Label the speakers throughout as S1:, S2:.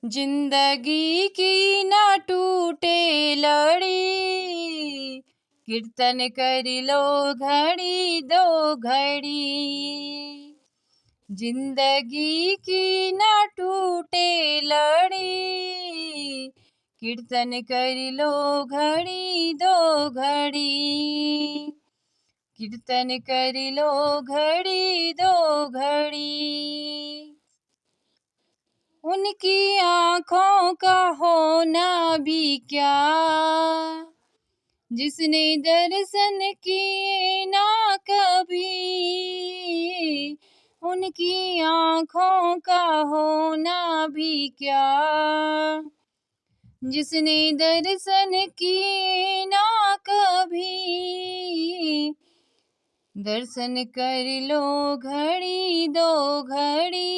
S1: जिंदगी की ना टूटे लड़ी, कीर्तन कर लो घड़ी दो घड़ी। जिंदगी की ना टूटे लड़ी, कीर्तन कर लो घड़ी दो घड़ी। कीर्तन कर लो घड़ी दो घड़ी। उनकी आँखों का होना भी क्या, जिसने दर्शन किए ना कभी। उनकी आँखों का होना भी क्या, जिसने दर्शन किए ना कभी। दर्शन कर लो घड़ी दो घड़ी,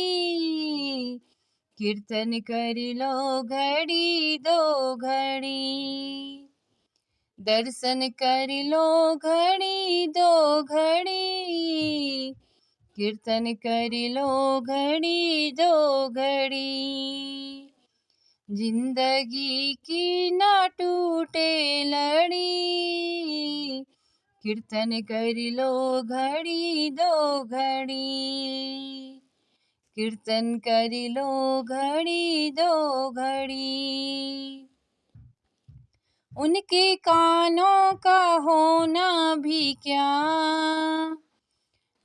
S1: कीर्तन कर लो घड़ी दो घड़ी। दर्शन कर लो घड़ी दो घड़ी, कीर्तन कर लो घड़ी दो घड़ी। जिंदगी की ना टूटे लड़ी, कीर्तन कर लो घड़ी दो घड़ी। कीर्तन कर लो घड़ी दो घड़ी। उनके कानों का होना भी क्या,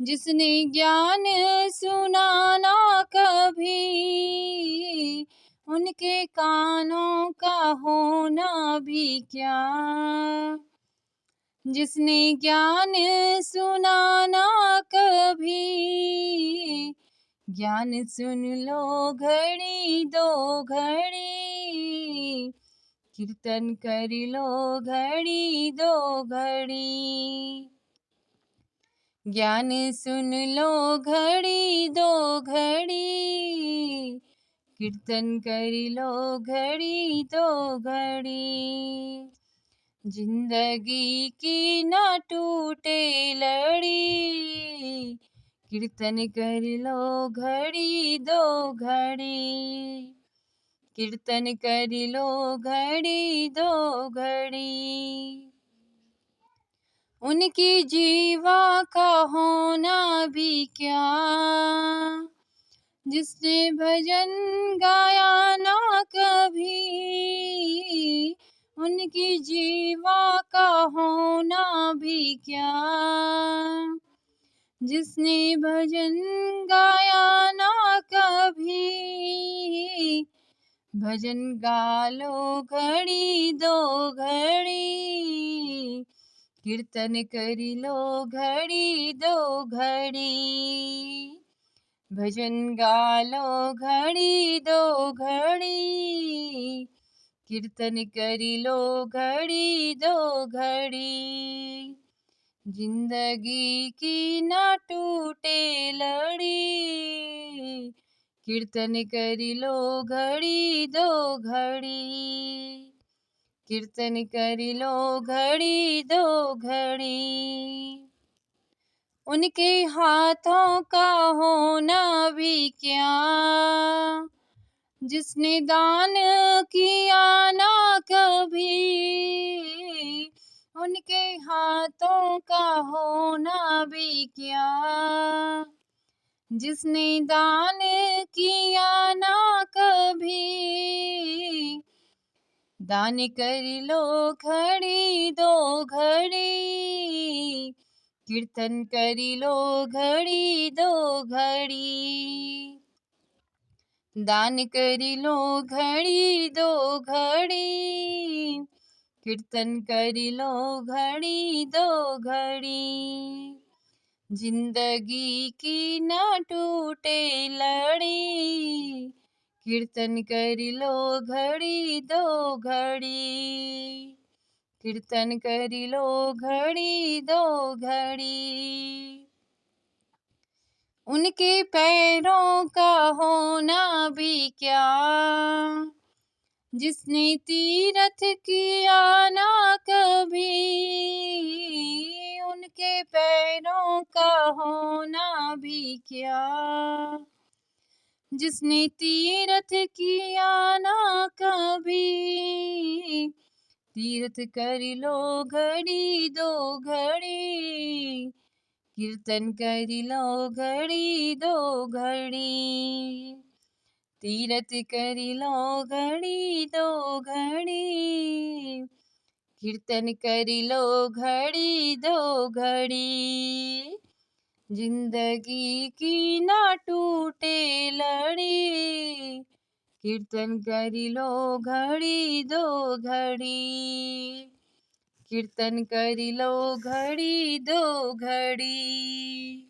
S1: जिसने ज्ञान सुना ना कभी। उनके कानों का होना भी क्या, जिसने ज्ञान सुना ना कभी। ज्ञान सुन लो घड़ी दो घड़ी, कीर्तन कर लो घड़ी दो घड़ी। ज्ञान सुन लो घड़ी दो घड़ी, कीर्तन कर लो घड़ी दो घड़ी। जिंदगी की ना टूटे लड़ी, कीर्तन कर लो घड़ी दो घड़ी। कीर्तन कर लो घड़ी दो घड़ी। उनकी जीवा का होना भी क्या, जिसने भजन गाया ना कभी। उनकी जीवा का होना भी क्या, जिसने भजन गाया ना कभी। भजन गा लो घड़ी दो घड़ी, कीर्तन कर लो घड़ी दो घड़ी। भजन गा लो घड़ी दो घड़ी, कीर्तन कर लो घड़ी दो घड़ी। जिंदगी की ना टूटे लड़ी, कीर्तन कर लो घड़ी दो घड़ी। कीर्तन कर लो घड़ी दो घड़ी। उनके हाथों का होना भी क्या, जिसने दान किया ना कभी। उनके हाथों का होना भी क्या, जिसने दान किया ना कभी। दान कर लो घड़ी दो घड़ी, कीर्तन कर लो घड़ी दो घड़ी। दान कर लो घड़ी दो घड़ी, कीर्तन कर लो घड़ी दो घड़ी। जिंदगी की ना टूटे लड़ी, कीर्तन कर लो घड़ी दो घड़ी। कीर्तन कर लो घड़ी दो घड़ी। उनके पैरों का होना भी क्या, जिसने तीरथ किया ना कभी। उनके पैरों का होना भी क्या, जिसने तीरथ किया तीर्थ कर लो घड़ी दो घड़ी, कीर्तन कर लो घड़ी दो घड़ी। तीर्थ कर लो घड़ी दो घड़ी, कीर्तन कर लो घड़ी दो घड़ी। जिंदगी की ना टूटे लड़ी, कीर्तन कर लो घड़ी दो घड़ी, कीर्तन कर लो घड़ी दो घड़ी।